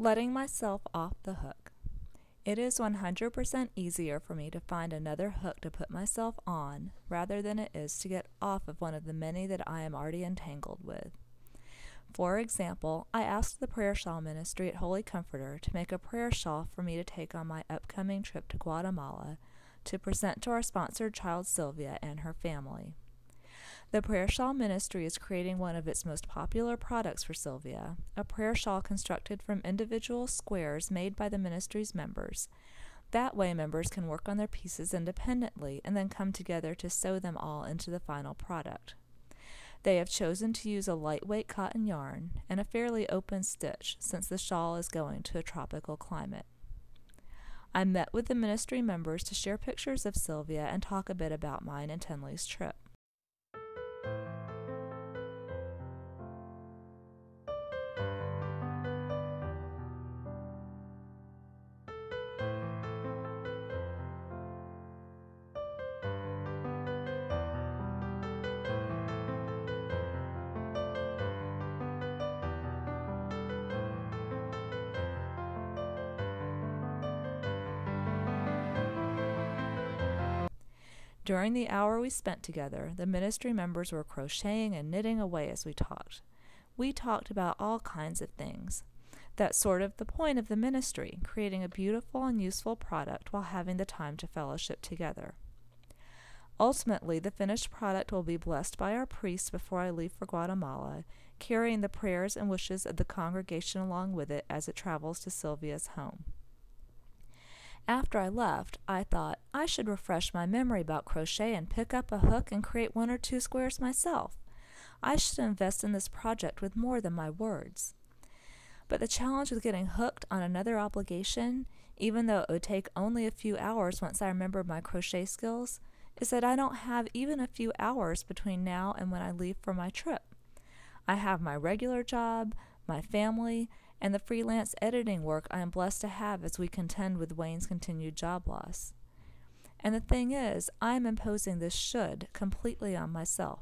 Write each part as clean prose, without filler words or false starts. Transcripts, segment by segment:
Letting myself off the hook. It is 100% easier for me to find another hook to put myself on rather than it is to get off of one of the many that I am already entangled with. For example, I asked the prayer shawl ministry at Holy Comforter to make a prayer shawl for me to take on my upcoming trip to Guatemala to present to our sponsored child Sylvia and her family. The Prayer Shawl Ministry is creating one of its most popular products for Sylvia, a prayer shawl constructed from individual squares made by the ministry's members. That way members can work on their pieces independently and then come together to sew them all into the final product. They have chosen to use a lightweight cotton yarn and a fairly open stitch since the shawl is going to a tropical climate. I met with the ministry members to share pictures of Sylvia and talk a bit about mine and Tenley's trip. During the hour we spent together, the ministry members were crocheting and knitting away as we talked. We talked about all kinds of things. That's sort of the point of the ministry, creating a beautiful and useful product while having the time to fellowship together. Ultimately, the finished product will be blessed by our priest before I leave for Guatemala, carrying the prayers and wishes of the congregation along with it as it travels to Sylvia's home. After I left, I thought I should refresh my memory about crochet and pick up a hook and create 1 or 2 squares myself. I should invest in this project with more than my words. But the challenge with getting hooked on another obligation, even though it would take only a few hours once I remembered my crochet skills, is that I don't have even a few hours between now and when I leave for my trip. I have my regular job, my family, and the freelance editing work I am blessed to have as we contend with Wayne's continued job loss. And the thing is, I am imposing this should completely on myself.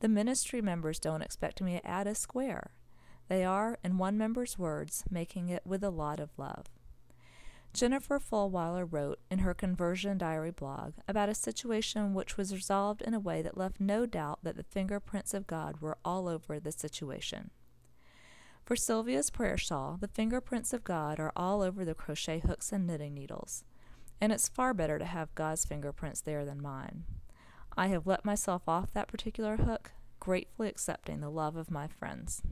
The ministry members don't expect me to add a square. They are, in one member's words, making it with a lot of love. Jennifer Fulweiler wrote in her Conversion Diary blog about a situation which was resolved in a way that left no doubt that the fingerprints of God were all over the situation. For Sylvia's prayer shawl, the fingerprints of God are all over the crochet hooks and knitting needles, and it's far better to have God's fingerprints there than mine. I have let myself off that particular hook, gratefully accepting the love of my friends.